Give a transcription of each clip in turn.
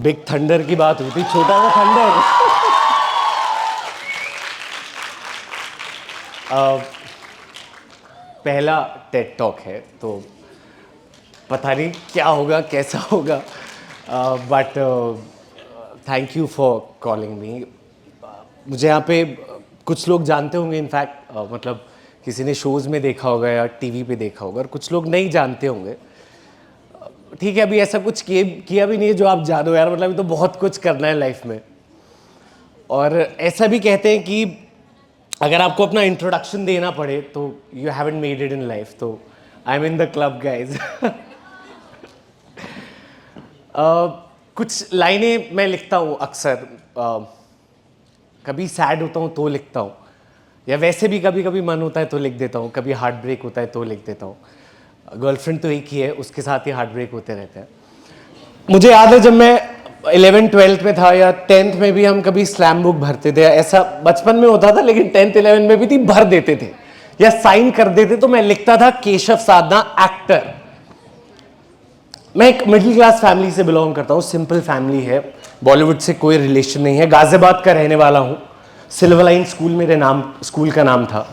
Big thunder की बात हुई थी, छोटा सा थंडर। पहला टेड टॉक है तो पता नहीं क्या होगा कैसा होगा, but thank you for calling me. मुझे यहाँ पे कुछ लोग जानते होंगे, इनफैक्ट मतलब किसी ने शोज़ में देखा होगा या टीवी पे देखा होगा, और कुछ लोग नहीं जानते होंगे। ठीक है, अभी ऐसा कुछ किया भी नहीं है जो आप जानो यार, मतलब अभी तो बहुत कुछ करना है लाइफ में। और ऐसा भी कहते हैं कि अगर आपको अपना इंट्रोडक्शन देना पड़े तो you haven't made it in life, तो I am in the club guys. कुछ लाइनें मैं लिखता हूँ अक्सर, कभी सैड होता हूँ तो लिखता हूँ, या वैसे भी कभी कभी मन होता है तो लिख देता हूँ, कभी हार्ट ब्रेक होता है तो लिख देता हूँ। गर्लफ्रेंड तो एक ही है, उसके साथ ही हार्ट ब्रेक होते रहते हैं। मुझे याद है जब मैं 11th-12th में था या 10th में भी हम कभी स्लैम बुक भरते थे, ऐसा बचपन में होता था, लेकिन 10th-11th में भी थी, भर देते थे या साइन कर देते, तो मैं लिखता था केशव साधना एक्टर। मैं एक मिडिल क्लास फैमिली से बिलोंग करता हूँ, सिंपल फैमिली है, बॉलीवुड से कोई रिलेशन नहीं है, गाजियाबाद का रहने वाला हूँ। सिल्वर लाइन स्कूल मेरे स्कूल का नाम था।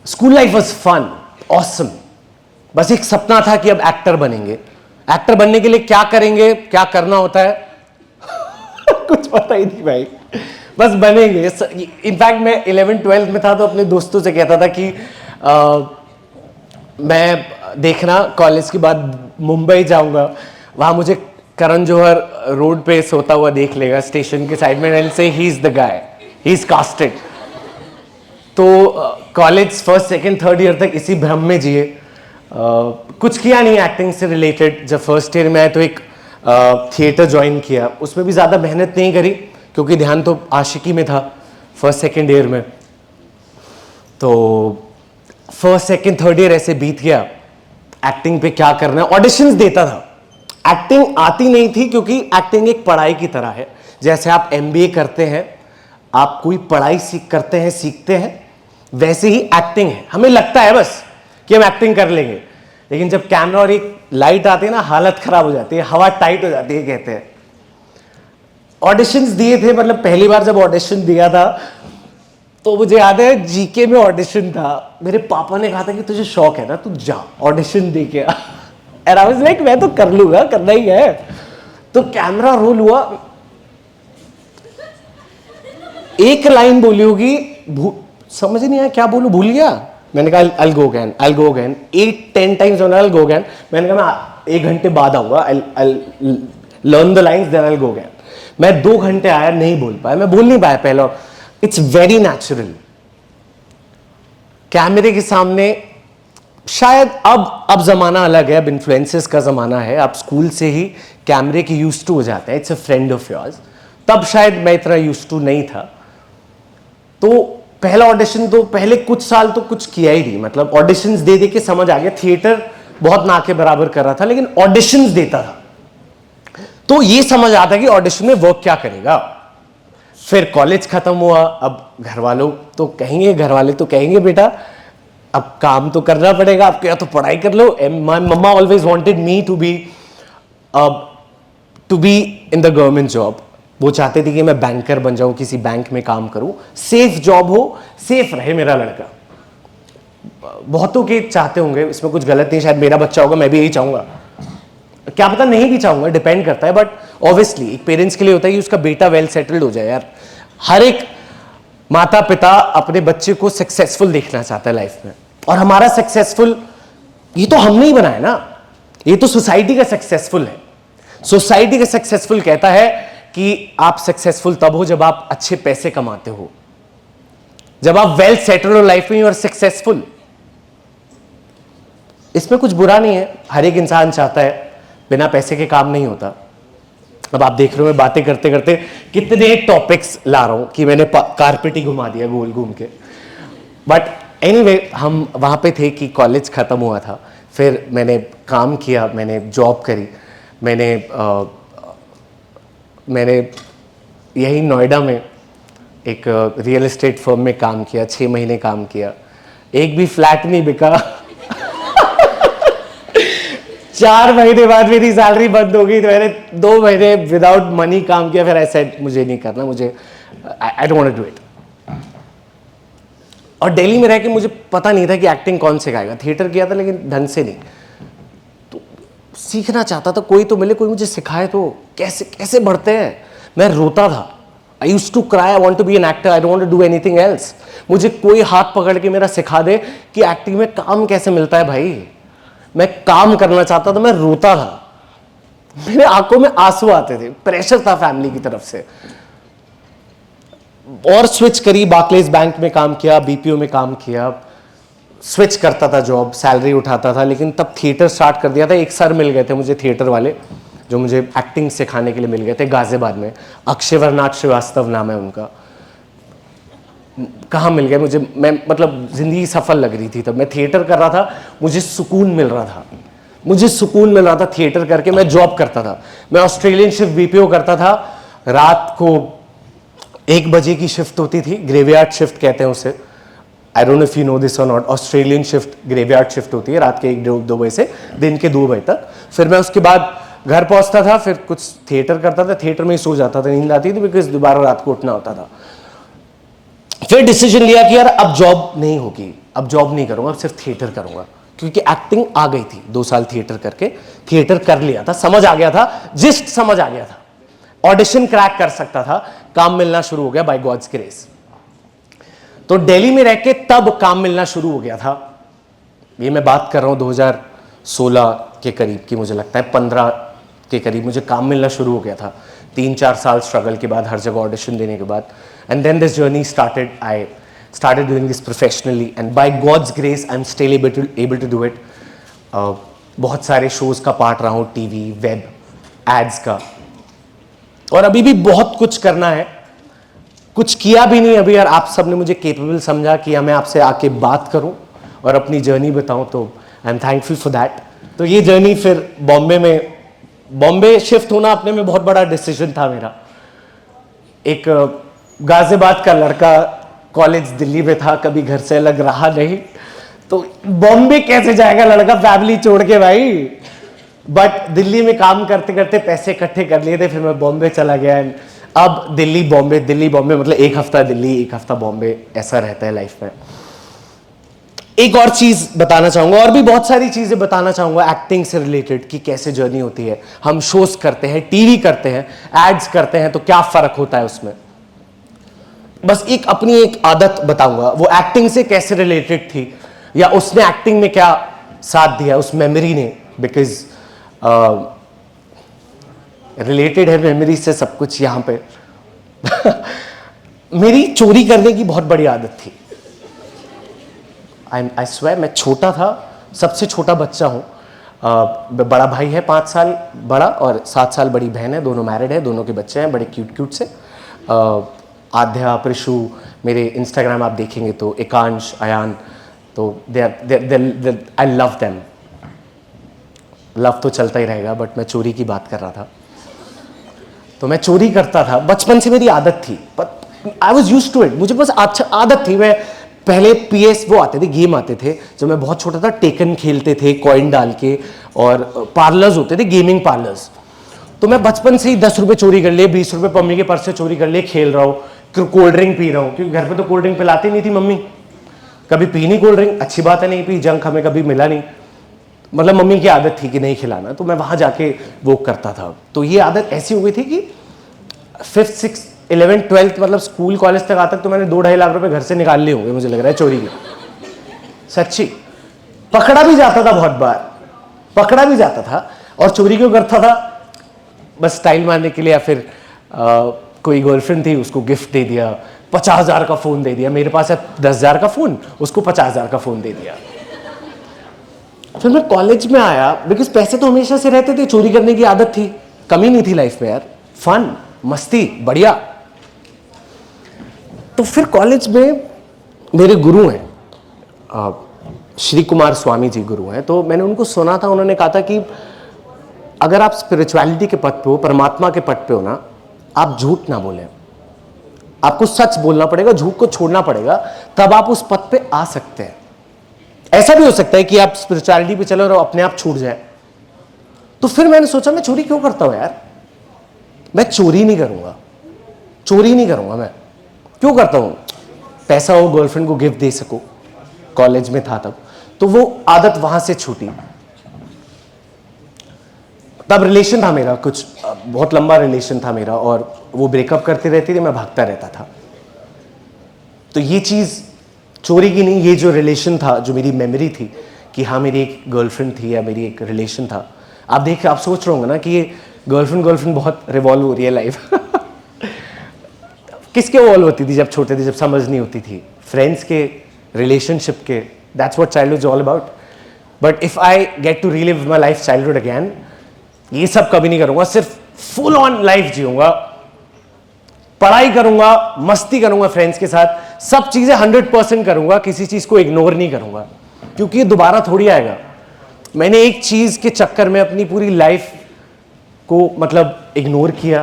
School life was fun, awesome. बस एक सपना था कि अब एक्टर बनेंगे। एक्टर बनने के लिए क्या करेंगे, क्या करना होता है कुछ पता ही नहीं भाई, बस बनेंगे। इनफैक्ट मैं 11th-12th में था तो अपने दोस्तों से कहता था कि मैं देखना कॉलेज के बाद मुंबई जाऊंगा, वहां मुझे करण जौहर रोड पे सोता हुआ देख लेगा स्टेशन के साइड में, and say he is the guy, he is casted. तो college first second third year तक इसी भ्रम में जिए। कुछ किया नहीं एक्टिंग से रिलेटेड। जब फर्स्ट ईयर में आए तो एक थिएटर ज्वाइन किया, उसमें भी ज़्यादा मेहनत नहीं करी क्योंकि ध्यान तो आशिकी में था फर्स्ट सेकंड ईयर में। तो फर्स्ट सेकंड थर्ड ईयर ऐसे बीत गया, एक्टिंग पे क्या करना है, ऑडिशंस देता था। एक्टिंग आती नहीं थी क्योंकि एक्टिंग एक पढ़ाई की तरह है। जैसे आप MBA करते हैं, आप कोई पढ़ाई सीखते हैं, वैसे ही एक्टिंग है। हमें लगता है बस कि हम एक्टिंग कर लेंगे, लेकिन जब कैमरा और एक लाइट आती है ना, हालत खराब हो जाती है, हवा टाइट हो जाती है कहते हैं। ऑडिशंस दिए थे, मतलब पहली बार जब ऑडिशन दिया था तो मुझे याद है GK में ऑडिशन था। मेरे पापा ने कहा था कि तुझे शौक है ना, तू जा ऑडिशन दे के आ। एंड आई वाज लाइक मैं तो कर लूंगा, करना ही है। तो कैमरा रोल हुआ, एक लाइन बोली होगी, समझ नहीं आया क्या बोलूं, भूल गया। मैंने कहा I'll go again 8-10 times I'll go again। मैंने कहा मैं 1 घंटे बाद आऊंगा, I'll learn the lines then I'll go again। मैं 2 घंटे आया, नहीं बोल पाया, मैं बोल नहीं पाया पहला। इट्स वेरी नेचुरल कैमरे के सामने। शायद अब जमाना अलग है, अब इन्फ्लुएंसर्स का जमाना है, आप स्कूल से ही कैमरे के यूज्ड टू हो जाते हैं, it's a friend of yours. तब शायद मैं इतना यूज्ड टू नहीं था। तो पहला ऑडिशन तो पहले कुछ साल तो कुछ किया ही नहीं, मतलब ऑडिशंस दे दे के समझ आ गया। थिएटर बहुत ना के बराबर कर रहा था, लेकिन ऑडिशंस देता था तो ये समझ आता कि ऑडिशन में वर्क क्या करेगा। फिर कॉलेज खत्म हुआ, अब घर वाले तो कहेंगे बेटा अब काम तो करना पड़ेगा आपको, या तो पढ़ाई कर लो। My mamma always wanted me to be in the government job. वो चाहते थे कि मैं बैंकर बन जाऊं, किसी बैंक में काम करूं, सेफ जॉब हो, सेफ रहे मेरा लड़का। बहुतों के चाहते होंगे, इसमें कुछ गलत नहीं, शायद मेरा बच्चा होगा, मैं भी यही चाहूंगा, क्या पता नहीं भी चाहूंगा, डिपेंड करता है। बट ऑब्वियसली एक पेरेंट्स के लिए होता है कि उसका बेटा वेल सेटल्ड हो जाए। यार हर एक माता पिता अपने बच्चे को सक्सेसफुल देखना चाहता है लाइफ में, और हमारा सक्सेसफुल ये तो हमने ही बनाया ना, ये तो सोसाइटी का सक्सेसफुल है। सोसाइटी का सक्सेसफुल कहता है कि आप सक्सेसफुल तब हो जब आप अच्छे पैसे कमाते हो, जब आप वेल सेटल्ड हो लाइफ में, यू आर सक्सेसफुल। इसमें कुछ बुरा नहीं है, हर एक इंसान चाहता है, बिना पैसे के काम नहीं होता। अब आप देख रहे हो मैं बातें करते करते कितने टॉपिक्स ला रहा हूं कि मैंने कारपेट ही घुमा दिया गोल घूम के। बट एनीवे, हम वहां पे थे कि कॉलेज खत्म हुआ था, फिर मैंने काम किया, मैंने जॉब करी, मैंने यही नोएडा में एक रियल एस्टेट फर्म में काम किया, 6 महीने काम किया, एक भी फ्लैट नहीं बिका। 4 महीने बाद मेरी सैलरी बंद हो गई, तो मैंने 2 महीने विदाउट मनी काम किया, फिर ऐसे मुझे नहीं करना, मुझे I don't want to do it. और दिल्ली में रह के मुझे पता नहीं था कि एक्टिंग कौन सिखाएगा। थिएटर किया था लेकिन ढंग से नहीं, तो सीखना चाहता था, कोई तो मिले, कोई मुझे सिखाए तो कैसे कैसे बढ़ते हैं। मैं रोता था, I used to cry, I want to be an actor, I don't want to do anything else. मुझे कोई हाथ पकड़ के मेरा सिखा दे कि एक्टिंग में काम कैसे मिलता है भाई। मैं काम करना चाहता था, मैं रोता था, मेरे आंखों में आंसू आते थे, प्रेशर था फैमिली की तरफ से। और स्विच करी, बार्कलेज बैंक में काम किया, बीपीओ में काम किया, स्विच करता था जॉब, सैलरी उठाता था, लेकिन तब थिएटर स्टार्ट कर दिया था। एक सर मिल गए थे मुझे थिएटर वाले, जो मुझे एक्टिंग सिखाने के लिए मिल गए थे गाजियाबाद में। अक्षयवरनाथ श्रीवास्तव नाम है उनका। कहाँ मिल गए मुझे, मैं मतलब जिंदगी सफल लग रही थी तब। मैं थिएटर कर रहा था, मुझे सुकून मिल रहा था, मुझे सुकून मिल रहा था थिएटर करके। मैं जॉब करता था, मैं ऑस्ट्रेलियन शिफ्ट बीपीओ करता था। रात को 1 बजे की शिफ्ट होती थी, ग्रेवयार्ड शिफ्ट कहते हैं उसे। I don't know if you know this और not. Australian shift graveyard shift होती है, रात के 1-2 बजे से दिन के 2 बजे तक। फिर मैं उसके बाद घर पहुंचता था, फिर कुछ थिएटर करता था, थिएटर में ही सो जाता था, नींद आती थी, बिकॉज दोबारा रात को उठना होता था। फिर डिसीजन लिया कि यार अब जॉब नहीं होगी, अब जॉब नहीं करूंगा, अब सिर्फ थिएटर करूंगा, क्योंकि एक्टिंग आ गई थी। 2 साल थिएटर करके थिएटर कर लिया था, समझ आ गया था, जिस्ट समझ आ गया था, ऑडिशन क्रैक कर सकता था, काम मिलना शुरू हो गया बाय गॉड्स ग्रेस। तो दिल्ली में रह के तब काम मिलना शुरू हो गया था। ये मैं बात कर रहा हूं 2016 के करीब की, मुझे लगता है 15 के करीब मुझे काम मिलना शुरू हो गया था। 3-4 साल स्ट्रगल के बाद, हर जगह ऑडिशन देने के बाद, and then this journey started. I started doing this professionally and by God's grace I'm still able to do it. बहुत सारे शोज का पार्ट रहा हूँ, टीवी, वेब, एड्स का, और अभी भी बहुत कुछ करना है। कुछ किया भी नहीं अभी यार, आप सब ने मुझे केपेबल समझा कि मैं आपसे आके बात करूं और अपनी जर्नी बताऊं, तो I am thankful for that. तो ये जर्नी फिर बॉम्बे शिफ्ट होना अपने में बहुत बड़ा डिसीजन था मेरा। एक गाजियाबाद का लड़का, कॉलेज दिल्ली में था, कभी घर से अलग रहा नहीं, तो बॉम्बे कैसे जाएगा लड़का फैमिली छोड़ के भाई। बट दिल्ली में काम करते करते पैसे इकट्ठे कर लिए थे, फिर मैं बॉम्बे चला गया। अब दिल्ली बॉम्बे मतलब 1 हफ्ता दिल्ली, 1 हफ्ता बॉम्बे, ऐसा रहता है लाइफ में। एक और चीज बताना चाहूंगा, और भी बहुत सारी चीजें बताना चाहूंगा एक्टिंग से रिलेटेड, कि कैसे जर्नी होती है। हम शोज करते हैं, टीवी करते हैं, एड्स करते हैं, तो क्या फर्क होता है उसमें। बस अपनी एक आदत बताऊंगा, वो एक्टिंग से कैसे रिलेटेड थी, या उसने एक्टिंग में क्या साथ दिया, उस मेमोरी ने, बिकॉज रिलेटेड है मेमोरी से सब कुछ यहाँ पे। मेरी चोरी करने की बहुत बड़ी आदत थी। आई स्वेयर, मैं छोटा था, सबसे छोटा बच्चा हूँ। बड़ा भाई है 5 साल बड़ा, और 7 साल बड़ी बहन है, दोनों मैरिड है, दोनों के बच्चे हैं बड़े क्यूट से। आध्या, प्रिशु, मेरे इंस्टाग्राम आप देखेंगे तो एकांश, अयान, तो आई लव देम। लव तो चलता ही रहेगा, बट मैं चोरी की बात कर रहा था। तो मैं चोरी करता था, बचपन से मेरी आदत थी, but I was used to it. मुझे बस अच्छा आदत थी। मैं पहले PS वो आते थे, गेम आते थे, जब मैं बहुत छोटा था, टेकन खेलते थे कॉइन डाल के, और पार्लर्स होते थे, गेमिंग पार्लर्स। तो मैं बचपन से ही 10 रुपए चोरी कर लिए, 20 रुपए मम्मी के पर्स से चोरी कर लिए, खेल रहा हूँ, कोल्ड ड्रिंक पी रहा हूँ, क्योंकि घर पे तो कोल्ड ड्रिंक पिलाती नहीं थी मम्मी। कभी पी नहीं कोल्ड ड्रिंक, अच्छी बात है, नहीं पी, जंक हमें कभी मिला नहीं, मतलब मम्मी की आदत थी कि नहीं खिलाना, तो मैं वहां जाके वो करता था। तो ये आदत ऐसी हो गई थी कि 5th 6th 11th 12th मतलब स्कूल कॉलेज तक आता, तो मैंने 2-2.5 लाख रुपए घर से निकाल लिए होंगे, मुझे लग रहा है, चोरी के। सच्ची, पकड़ा भी जाता था, बहुत बार पकड़ा भी जाता था। और चोरी क्यों करता था? बस स्टाइल मारने के लिए, या फिर कोई गर्लफ्रेंड थी, उसको गिफ्ट दे दिया, 50,000 का फोन दे दिया। मेरे पास है 10,000 का फोन, उसको 50,000 का फोन दे दिया। फिर मैं कॉलेज में आया, बिकॉज पैसे तो हमेशा से रहते थे, चोरी करने की आदत थी, कमी नहीं थी लाइफ में यार, फन, मस्ती, बढ़िया। तो फिर कॉलेज में मेरे गुरु हैं, श्री कुमार स्वामी जी गुरु हैं। तो मैंने उनको सुना था, उन्होंने कहा था कि अगर आप स्पिरिचुअलिटी के पथ पे हो, परमात्मा के पथ पे हो ना, आप झूठ ना बोलें, आपको सच बोलना पड़ेगा, झूठ को छोड़ना पड़ेगा, तब आप उस पथ पे आ सकते हैं। ऐसा भी हो सकता है कि आप स्पिरिचुअलिटी पे चलो और अपने आप छूट जाए, तो फिर मैंने सोचा मैं चोरी क्यों करता हूं यार, मैं चोरी नहीं करूंगा, चोरी नहीं करूंगा, मैं क्यों करता हूं, पैसा हो गर्लफ्रेंड को गिफ्ट दे सको, कॉलेज में था तब, तो वो आदत वहां से छूटी। तब रिलेशन था मेरा, कुछ बहुत लंबा रिलेशन था मेरा, और वो ब्रेकअप करती रहती थी, मैं भागता रहता था। तो ये चीज चोरी की नहीं, ये जो रिलेशन था, जो मेरी मेमोरी थी कि हाँ मेरी एक गर्लफ्रेंड थी या मेरी एक रिलेशन था। आप देख आप सोच रहे होंगे ना कि ये गर्लफ्रेंड बहुत रिवॉल्व हो रही है लाइफ। किसके रिवॉल्व होती थी जब छोटे थे, जब समझ नहीं होती थी, फ्रेंड्स के, रिलेशनशिप के, that's what childhood is all about. But if I get to relive my life childhood again, ये सब कभी नहीं करूंगा, सिर्फ फुल ऑन लाइफ जीऊंगा, पढ़ाई करूंगा, मस्ती करूंगा फ्रेंड्स के साथ, सब चीजें 100% करूंगा, किसी चीज को इग्नोर नहीं करूंगा, क्योंकि ये दोबारा थोड़ी आएगा। मैंने एक चीज के चक्कर में अपनी पूरी लाइफ को मतलब इग्नोर किया।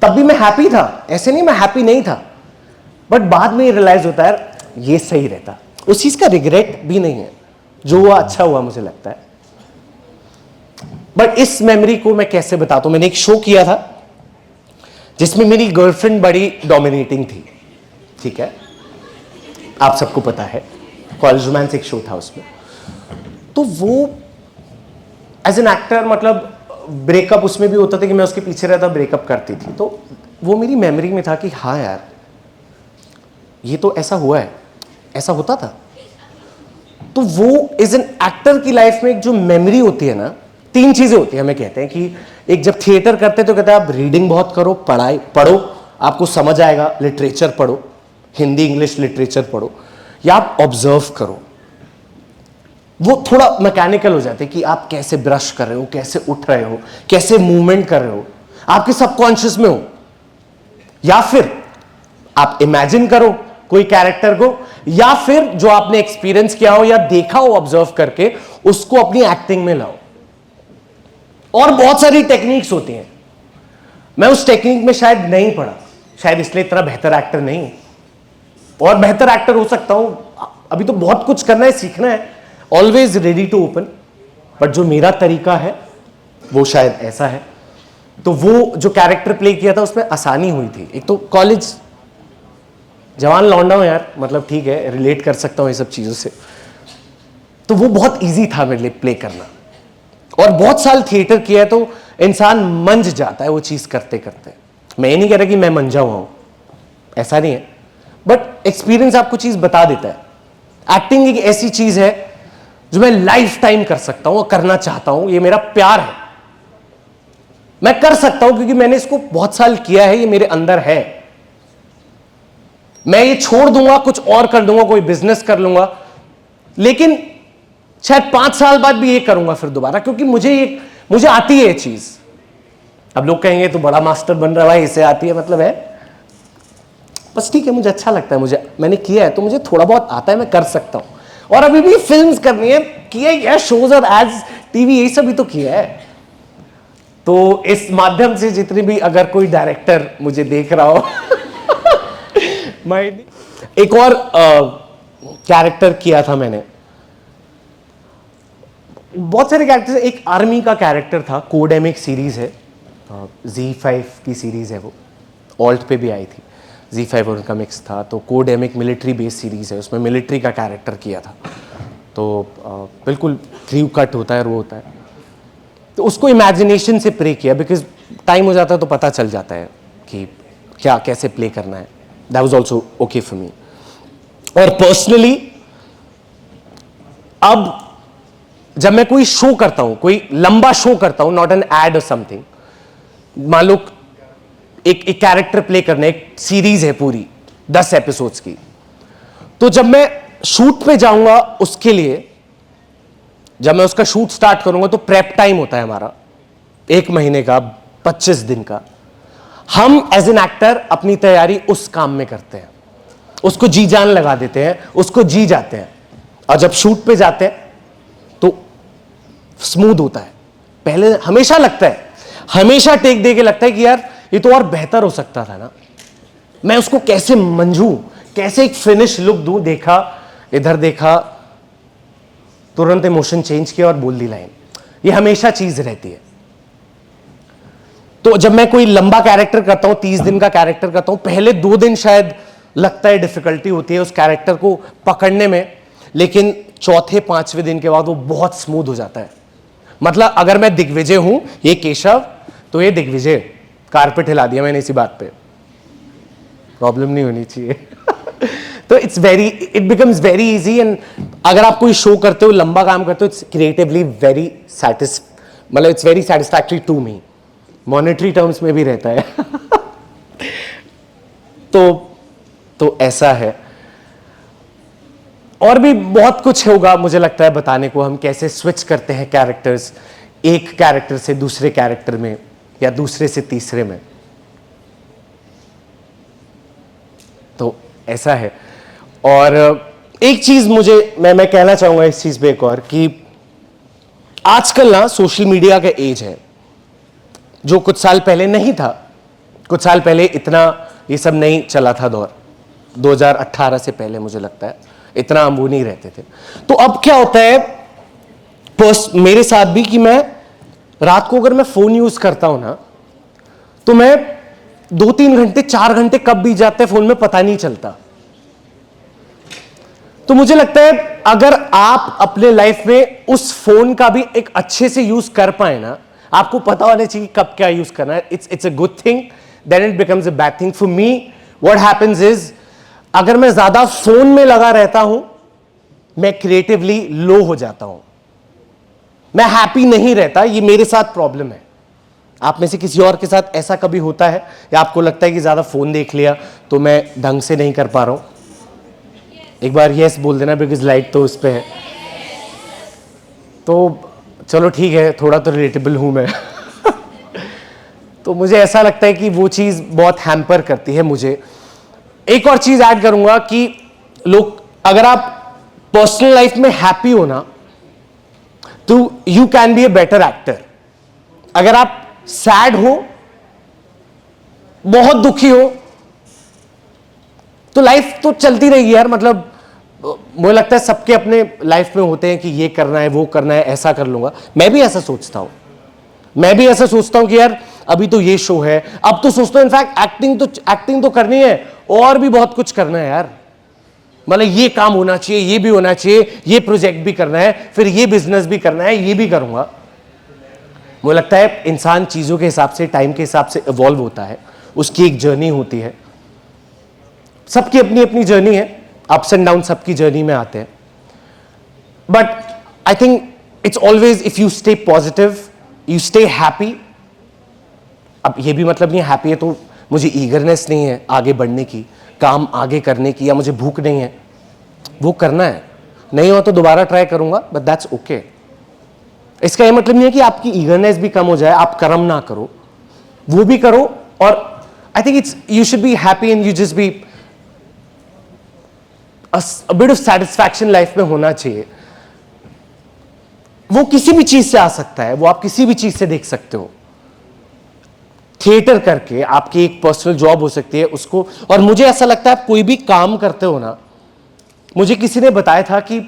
तब भी मैं हैप्पी था, ऐसे नहीं मैं हैप्पी नहीं था, बट बाद में ये रियलाइज होता है ये सही रहता, उस चीज का रिग्रेट भी नहीं है, जो हुआ अच्छा हुआ मुझे लगता है। बट इस मेमोरी को मैं कैसे बताता हूं, मैंने एक शो किया था जिसमें मेरी गर्लफ्रेंड बड़ी डोमिनेटिंग थी, ठीक है, आप सबको पता है, कॉलेज रोमांस एक शो था उसमें। तो वो एज एन एक्टर मतलब ब्रेकअप उसमें भी होता था कि मैं उसके पीछे रहता, ब्रेकअप करती थी, तो वो मेरी मेमोरी में था कि हाँ यार ये तो ऐसा हुआ है, ऐसा होता था। तो वो एज एन एक्टर की लाइफ में एक जो मेमोरी होती है ना, 3 चीजें होती है, हमें कहते हैं कि एक जब थिएटर करते हैं तो कहते हैं आप रीडिंग बहुत करो, पढ़ो, आपको समझ आएगा, लिटरेचर पढ़ो, हिंदी इंग्लिश लिटरेचर पढ़ो, या आप ऑब्जर्व करो। वो थोड़ा मैकेनिकल हो जाते हैं कि आप कैसे ब्रश कर रहे हो, कैसे उठ रहे हो, कैसे मूवमेंट कर रहे हो, आपके सबकॉन्शियस में हो, या फिर आप इमेजिन करो कोई कैरेक्टर को, या फिर जो आपने एक्सपीरियंस किया हो या देखा हो ऑब्जर्व करके, उसको अपनी एक्टिंग में लाओ। और बहुत सारी टेक्निक्स होती हैं, मैं उस टेक्निक में शायद नहीं पढ़ा, शायद इसलिए इतना बेहतर एक्टर नहीं हूं, और बेहतर एक्टर हो सकता हूं, अभी तो बहुत कुछ करना है, सीखना है, always ready to open. But जो मेरा तरीका है वो शायद ऐसा है। तो वो जो कैरेक्टर प्ले किया था उसमें आसानी हुई थी, एक तो कॉलेज जवान लौंडा हूं यार, मतलब ठीक है, रिलेट कर सकता हूं ये सब चीजों से, तो वो बहुत इजी था मेरे लिए प्ले करना। और बहुत साल थिएटर किया है तो इंसान मंझ जाता है वो चीज करते करते। मैं ये नहीं कह रहा कि मैं मंझा हुआ हूं, ऐसा नहीं है, बट एक्सपीरियंस आपको चीज बता देता है। एक्टिंग एक ऐसी चीज है जो मैं लाइफ टाइम कर सकता हूं और करना चाहता हूं, ये मेरा प्यार है, मैं कर सकता हूं क्योंकि मैंने इसको बहुत साल किया है, ये मेरे अंदर है। मैं ये छोड़ दूंगा, कुछ और कर दूंगा, कोई बिजनेस कर लूंगा, लेकिन शायद 5 साल बाद भी ये करूंगा फिर दोबारा, क्योंकि मुझे आती है ये चीज। अब लोग कहेंगे तो बड़ा मास्टर बन रहा है भाई, इसे आती है, मतलब है, बस ठीक है, मुझे अच्छा लगता है, मैंने किया है तो मुझे थोड़ा बहुत आता है, मैं कर सकता हूं। और अभी भी फिल्म्स करनी है, किया है, शोज और एड्स, टीवी, यही सब भी तो किया है। तो इस माध्यम से जितनी भी अगर कोई डायरेक्टर मुझे देख रहा हो एक और कैरेक्टर किया था मैंने, बहुत सारे कैरेक्टर्स, एक आर्मी का कैरेक्टर था, कोडेमिक सीरीज है, Z5 की सीरीज है, वो ऑल्ट पे भी आई थी, Z5 और उनका मिक्स था, तो कोडेमिक मिलिट्री बेस्ड सीरीज है, उसमें मिलिट्री का कैरेक्टर किया था। तो बिल्कुल क्रीव कट होता है और वो होता है, तो उसको इमेजिनेशन से प्ले किया, बिकॉज टाइम हो जाता है तो पता चल जाता है कि क्या कैसे प्ले करना है। That was also okay for me. और पर्सनली अब जब मैं कोई शो करता हूं, कोई लंबा शो करता हूं, नॉट एन एड और समथिंग, मान लो एक कैरेक्टर प्ले करना, एक सीरीज है पूरी 10 एपिसोड्स की, तो जब मैं शूट पे जाऊंगा उसके लिए, जब मैं उसका शूट स्टार्ट करूंगा तो प्रेप टाइम होता है हमारा 1 महीने का, 25 दिन का। हम एज एन एक्टर अपनी तैयारी उस काम में करते हैं, उसको जी जान लगा देते हैं, उसको जी जाते हैं, और जब शूट पे जाते हैं तो स्मूथ होता है। पहले हमेशा लगता है, हमेशा टेक दे के लगता है कि यार ये तो और बेहतर हो सकता था ना, मैं उसको कैसे मंजू, कैसे एक फिनिश लुक दूं, देखा इधर देखा, तुरंत इमोशन चेंज किया और बोल दी लाइन। ये हमेशा चीज रहती है। तो जब मैं कोई लंबा कैरेक्टर करता हूं, 30 दिन का कैरेक्टर करता हूं, पहले 2 दिन शायद लगता है डिफिकल्टी होती है उस कैरेक्टर को पकड़ने में, लेकिन चौथे 5वें दिन के बाद वो बहुत स्मूथ हो जाता है। मतलब अगर मैं दिग्विजय हूं, ये केशव, तो ये दिग्विजय, कारपेट हिला दिया मैंने इसी बात पे, प्रॉब्लम नहीं होनी चाहिए। तो it becomes very easy. And अगर आप कोई शो करते हो, लंबा काम करते हो, इट्स क्रिएटिवली वेरी मतलब it's very satisfactory to me, monetary terms में भी रहता है। तो ऐसा है। और भी बहुत कुछ होगा मुझे लगता है बताने को, हम कैसे स्विच करते हैं कैरेक्टर्स, एक कैरेक्टर से दूसरे कैरेक्टर में या दूसरे से तीसरे में, तो ऐसा है। और एक चीज मैं कहना चाहूंगा इस चीज पे एक और, कि आजकल ना सोशल मीडिया का एज है, जो कुछ साल पहले नहीं था। कुछ साल पहले इतना ये सब नहीं चला था दौर, 2018 से पहले मुझे लगता है इतना हम वो नहीं रहते थे। तो अब क्या होता है मेरे साथ भी, कि मैं रात को अगर मैं फोन यूज करता हूं ना, तो मैं 2-3 घंटे 4 घंटे कब बीत जाते हैं फोन में पता नहीं चलता। तो मुझे लगता है अगर आप अपने लाइफ में उस फोन का भी एक अच्छे से यूज कर पाए ना, आपको पता होना चाहिए कब क्या यूज करना है, it's a good thing, then it becomes a bad thing. For me what happens is, अगर मैं ज्यादा फोन में लगा रहता हूं, मैं क्रिएटिवली लो हो जाता हूं, मैं हैप्पी नहीं रहता। ये मेरे साथ प्रॉब्लम है। आप में से किसी और के साथ ऐसा कभी होता है, या आपको लगता है कि ज्यादा फोन देख लिया तो मैं ढंग से नहीं कर पा रहा हूं? एक बार यस बोल देना, बिकॉज लाइट तो उस पे है। तो चलो ठीक है, थोड़ा तो रिलेटेबल हूं मैं। तो मुझे ऐसा लगता है कि वो चीज बहुत हैम्पर करती है मुझे। एक और चीज ऐड करूंगा कि लोग, अगर आप पर्सनल लाइफ में हैप्पी हो ना, तो you can be a better actor. अगर आप सैड हो, बहुत दुखी हो, तो लाइफ तो चलती रहेगी यार। मतलब मुझे लगता है सबके अपने लाइफ में होते हैं कि ये करना है, वो करना है, ऐसा कर लूंगा। मैं भी ऐसा सोचता हूं कि यार अभी तो ये शो है, अब तो सोचता हूं इनफैक्ट एक्टिंग तो करनी है, और भी बहुत कुछ करना है यार। मतलब ये काम होना चाहिए, ये भी होना चाहिए, ये प्रोजेक्ट भी करना है, फिर ये बिजनेस भी करना है, ये भी करूंगा। मुझे लगता है इंसान चीजों के हिसाब से, टाइम के हिसाब से इवॉल्व होता है, उसकी एक जर्नी होती है। सबकी अपनी अपनी जर्नी है, अप्स एंड डाउन सबकी जर्नी में आते हैं। But I think it's always, if you stay positive, you stay happy. अब ये भी मतलब नहीं हैप्पी है तो मुझे ईगरनेस नहीं है आगे बढ़ने की, काम आगे करने की, या मुझे भूख नहीं है, वो करना है। नहीं हो तो दोबारा ट्राई करूंगा, बट दैट्स ओके। इसका ये मतलब नहीं है कि आपकी ईगरनेस भी कम हो जाए, आप कर्म ना करो, वो भी करो। और I think it's, you should be happy and you just be, a bit of satisfaction life में होना चाहिए। वो किसी भी चीज से आ सकता है, वो आप किसी भी चीज से देख सकते हो। थिएटर करके आपकी एक पर्सनल जॉब हो सकती है उसको। और मुझे ऐसा लगता है आप कोई भी काम करते हो ना, मुझे किसी ने बताया था कि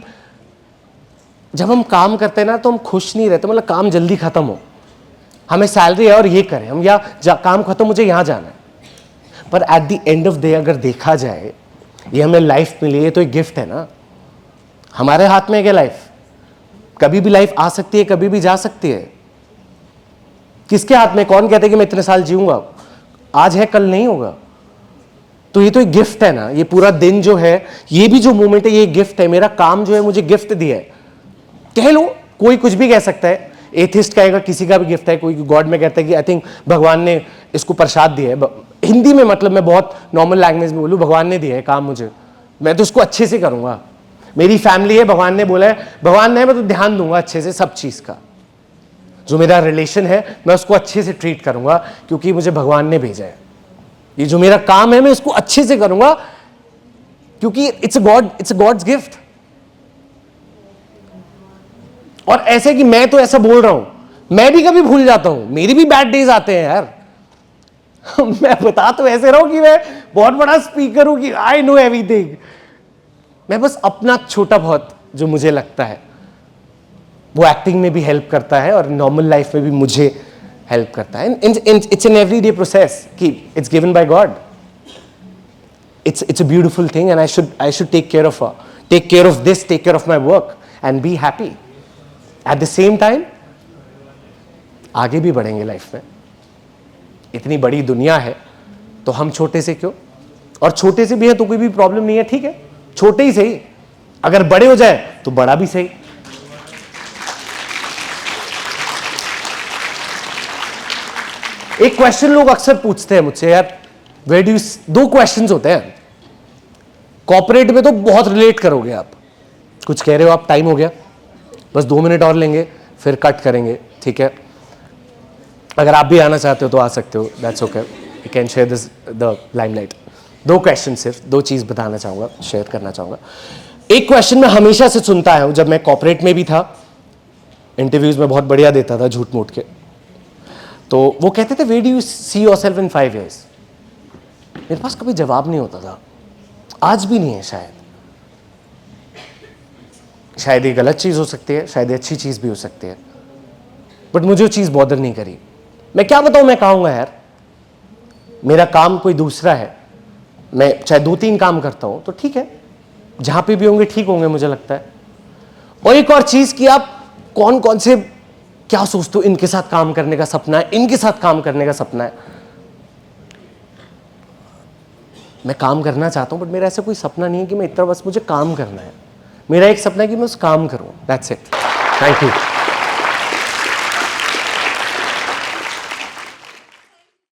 जब हम काम करते हैं ना तो हम खुश नहीं रहते। मतलब काम जल्दी खत्म हो, हमें सैलरी है और ये करें हम, या काम खत्म, मुझे यहां जाना है। पर at the end of day अगर देखा जाए, ये हमें लाइफ मिली है तो एक गिफ्ट है ना, हमारे हाथ में है क्या लाइफ? कभी भी लाइफ आ सकती है, कभी भी जा सकती है। किसके हाथ में? कौन कहते कि मैं इतने साल जीऊंगा? आज है कल नहीं होगा। तो ये तो एक गिफ्ट है ना, ये पूरा दिन जो है, ये भी जो मोमेंट है, ये गिफ्ट है। मेरा काम जो है मुझे गिफ्ट दिया है, कह लो, कोई कुछ भी कह सकता है। एथिस्ट कहेगा किसी का भी गिफ्ट है, कोई गॉड में कहता है कि आई थिंक भगवान ने इसको प्रसाद दिया है। हिंदी में, मतलब मैं बहुत नॉर्मल लैंग्वेज में बोलूं, भगवान ने दिया है काम मुझे, मैं तो उसको अच्छे से करूंगा। मेरी फैमिली है, भगवान ने बोला है, भगवान ने, मैं तो ध्यान दूंगा अच्छे से सब चीज का। जो मेरा रिलेशन है मैं उसको अच्छे से ट्रीट करूंगा, क्योंकि मुझे भगवान ने भेजा है। ये जो मेरा काम है मैं इसको अच्छे से करूंगा, क्योंकि इट्स अ गॉड्स गिफ्ट। और ऐसे कि मैं तो ऐसा बोल रहा हूं, मैं भी कभी भूल जाता हूं, मेरी भी बैड डेज आते हैं यार। मैं बता तो ऐसे रहा हूं कि मैं बहुत बड़ा स्पीकर हूं कि आई नो एवरीथिंग। मैं बस अपना छोटा बहुत जो मुझे लगता है वो एक्टिंग में भी हेल्प करता है और नॉर्मल लाइफ में भी मुझे हेल्प करता है. इट्स एन एवरीडे प्रोसेस कि it's given by God. It's a beautiful thing, and I should take care of her, take care of this, take care of my work, and be happy. At the same time, आगे भी बढ़ेंगे life में. इतनी बड़ी दुनिया है तो हम छोटे से क्यों? और छोटे से भी है तो कोई भी प्रॉब्लम नहीं है, ठीक है, छोटे ही सही. अगर बड़े हो जाए तो बड़ा भी सही. एक क्वेश्चन लोग अक्सर पूछते हैं मुझसे, यार वेयर डू यू, दो क्वेश्चंस होते हैं. कॉर्पोरेट में तो बहुत रिलेट करोगे आप. कुछ कह रहे हो आप, टाइम हो गया, बस 2 मिनट और लेंगे फिर कट करेंगे, ठीक है. अगर आप भी आना चाहते हो तो आ सकते हो, that's okay. You can share this the limelight. 2 question, सिर्फ 2 चीज बताना चाहूंगा, शेयर करना चाहूंगा. एक क्वेश्चन मैं हमेशा से सुनता हूं, जब मैं कॉर्पोरेट में भी था, इंटरव्यूज में बहुत बढ़िया देता था झूठ मूठ के. तो वो कहते थे, where do you see yourself in 5 years? मेरे पास कभी जवाब नहीं होता था, आज भी नहीं है. शायद ये गलत चीज हो सकती है, शायद ये अच्छी चीज भी हो सकती है, बट मुझे वो चीज बॉदर नहीं करी. मैं क्या बताऊं, मैं कहूंगा यार मेरा काम कोई दूसरा है, मैं चाहे 2-3 काम करता हूं तो ठीक है, जहां पे भी होंगे ठीक होंगे मुझे लगता है. और एक और चीज कि आप कौन कौन से क्या सोचते हो, इनके साथ काम करने का सपना है, इनके साथ काम करने का सपना है. मैं काम करना चाहता हूं, बट मेरा ऐसा कोई सपना नहीं है कि मैं इतना, बस मुझे काम करना है. मेरा एक सपना है कि मैं उस काम करूं. That's it. Thank you.